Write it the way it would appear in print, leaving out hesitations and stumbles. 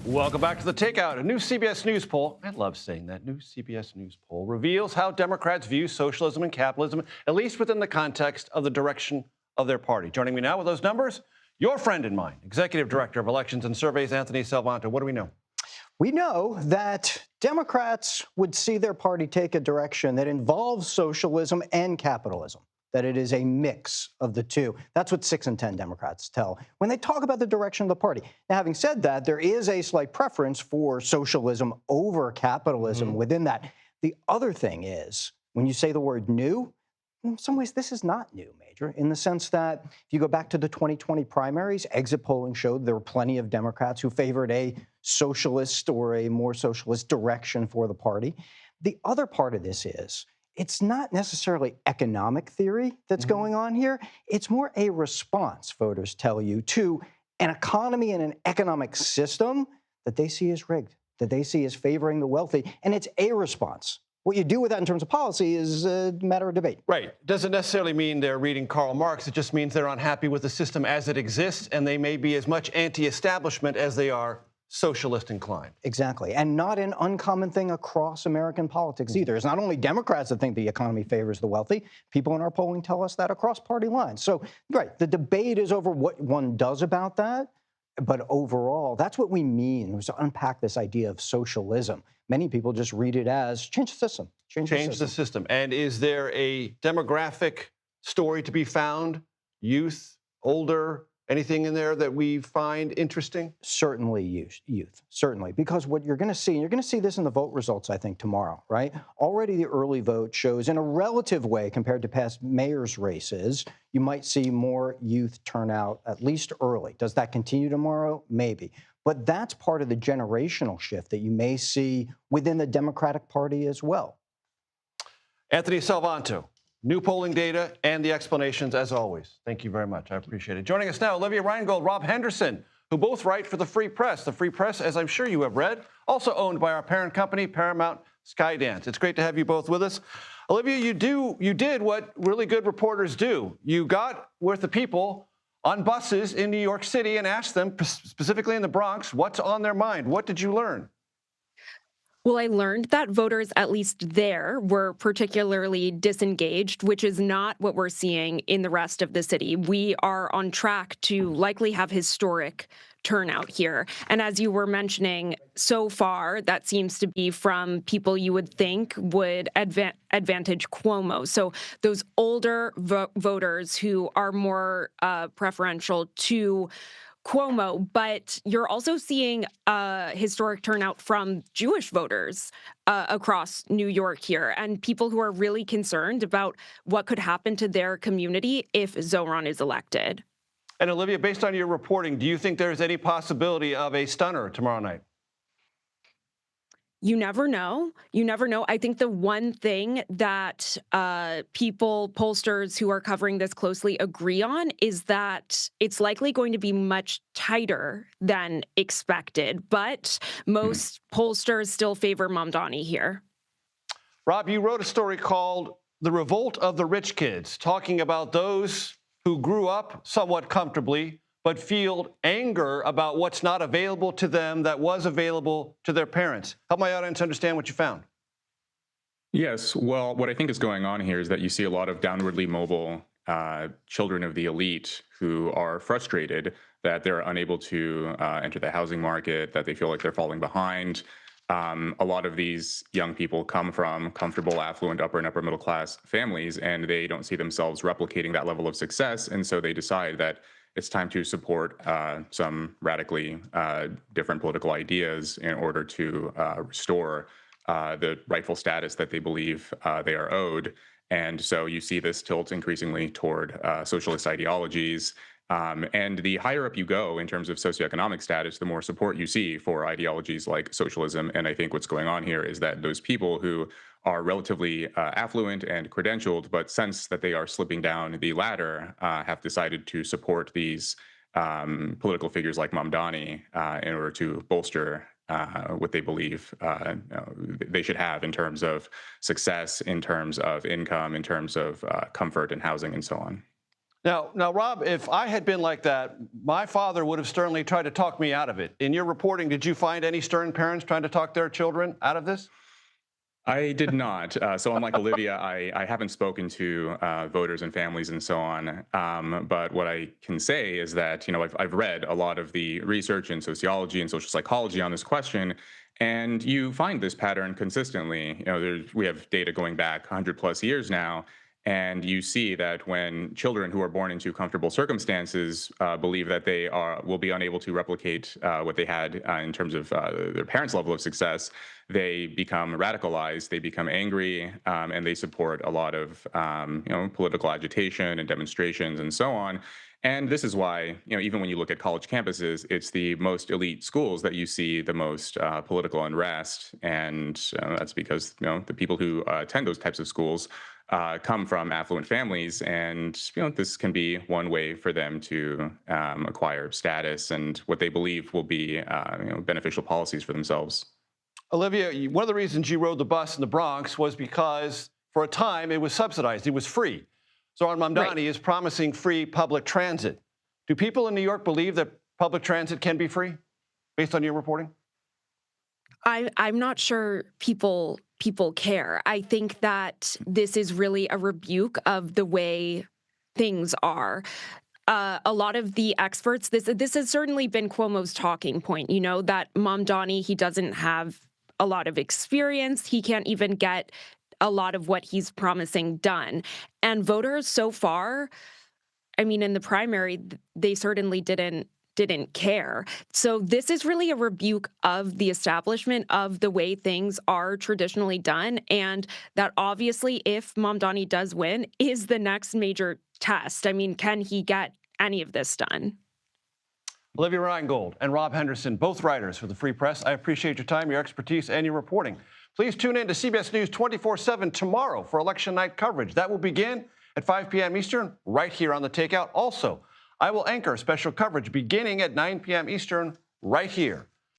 Welcome back to The Takeout. A new CBS News poll, I love saying that, new CBS News poll reveals how Democrats view socialism and capitalism, at least within the context of the direction of their party. Joining me now with those numbers, your friend and mine, Executive Director of Elections and Surveys, Anthony Salvanto. What do we know? We know that Democrats would see their party take a direction that involves socialism and capitalism, that it is a mix of the two. That's what 6 in 10 Democrats tell when they talk about the direction of the party. Now, having said that, there is a slight preference for socialism over capitalism within that. The other thing is, when you say the word new, in some ways, this is not new, Major, in the sense that if you go back to the 2020 primaries, exit polling showed there were plenty of Democrats who favored a socialist or a more socialist direction for the party. The other part of this is, it's not necessarily economic theory that's going on here. It's more a response, voters tell you, to an economy and an economic system that they see as rigged, that they see as favoring the wealthy, and it's a response. What you do with that in terms of policy is a matter of debate. Right. Doesn't necessarily mean they're reading Karl Marx. It just means they're unhappy with the system as it exists, and they may be as much anti-establishment as they are socialist inclined. Exactly. And not an uncommon thing across American politics either. It's not only Democrats that think the economy favors the wealthy. People in our polling tell us that across party lines. So, right, the debate is over what one does about that. But overall, that's what we mean, was to unpack this idea of socialism. Many people just read it as change the system. Change the system. And is there a demographic story to be found? Youth, older, anything in there that we find interesting? Certainly youth, certainly. Because what you're going to see, and you're going to see this in the vote results, I think, tomorrow, right? Already the early vote shows in a relative way compared to past mayor's races, you might see more youth turnout, at least early. Does that continue tomorrow? Maybe. But that's part of the generational shift that you may see within the Democratic Party as well. Anthony Salvanto. New polling data and the explanations, as always. Thank you very much. I appreciate it. Joining us now, Olivia, Reingold, Rob Henderson, who both write for the Free Press. The Free Press, as I'm sure you have read, also owned by our parent company, Paramount Skydance. It's great to have you both with us. Olivia, you did what really good reporters do. You got with the people on buses in New York City and asked them, specifically in the Bronx, what's on their mind. What did you learn? Well, I learned that voters, at least there, were particularly disengaged, which is not what we're seeing in the rest of the city. We are on track to likely have historic turnout here. And as you were mentioning, so far, that seems to be from people you would think would advantage Cuomo. So those older voters who are more preferential to Cuomo, but you're also seeing historic turnout from Jewish voters across New York here, and people who are really concerned about what could happen to their community if Zohran is elected. And Olivia, based on your reporting, do you think there's any possibility of a stunner tomorrow night? You never know. You never know. I think the one thing that pollsters who are covering this closely agree on is that it's likely going to be much tighter than expected. But most pollsters still favor Mamdani here. Rob, you wrote a story called The Revolt of the Rich Kids, talking about those who grew up somewhat comfortably but feel anger about what's not available to them that was available to their parents. Help my audience understand what you found. Yes, well, what I think is going on here is that you see a lot of downwardly mobile children of the elite who are frustrated that they're unable to enter the housing market, that they feel like they're falling behind. A lot of these young people come from comfortable, affluent, upper and upper middle class families, and they don't see themselves replicating that level of success. And so they decide that it's time to support some radically different political ideas in order to restore the rightful status that they believe they are owed. And so you see this tilt increasingly toward socialist ideologies. And the higher up you go in terms of socioeconomic status, the more support you see for ideologies like socialism. And I think what's going on here is that those people who are relatively affluent and credentialed, but sense that they are slipping down the ladder, have decided to support these political figures like Mamdani in order to bolster what they believe they should have in terms of success, in terms of income, in terms of comfort and housing, and so on. Now, Rob, if I had been like that, my father would have sternly tried to talk me out of it. In your reporting, did you find any stern parents trying to talk their children out of this? I did not. So unlike Olivia, I haven't spoken to voters and families and so on. But what I can say is that, I've read a lot of the research in sociology and social psychology on this question, and you find this pattern consistently. We have data going back 100 plus years now, and you see that when children who are born into comfortable circumstances believe that they will be unable to replicate what they had in terms of their parents' level of success, they become radicalized, they become angry, and they support a lot of political agitation and demonstrations and so on. And this is why, even when you look at college campuses, it's the most elite schools that you see the most political unrest, and that's because the people who attend those types of schools come from affluent families, and this can be one way for them to acquire status and what they believe will be beneficial policies for themselves. Olivia, one of the reasons you rode the bus in the Bronx was because for a time it was subsidized, it was free. Zoran Mamdani is promising free public transit. Do people in New York believe that public transit can be free, based on your reporting? I'm not sure people care. I think that this is really a rebuke of the way things are. A lot of the experts, this has certainly been Cuomo's talking point, that Mamdani, he doesn't have a lot of experience. He can't even get a lot of what he's promising done. And voters so far, in the primary, they certainly didn't care. So this is really a rebuke of the establishment, of the way things are traditionally done, and that obviously, if Mamdani does win, is the next major test. Can he get any of this done? Olivia Reingold and Rob Henderson, both writers for the Free Press. I appreciate your time, your expertise, and your reporting. Please tune in to CBS News 24/7 tomorrow for election night coverage. That will begin at 5 p.m. Eastern, right here on The Takeout. Also, I will anchor special coverage beginning at 9 p.m. Eastern, right here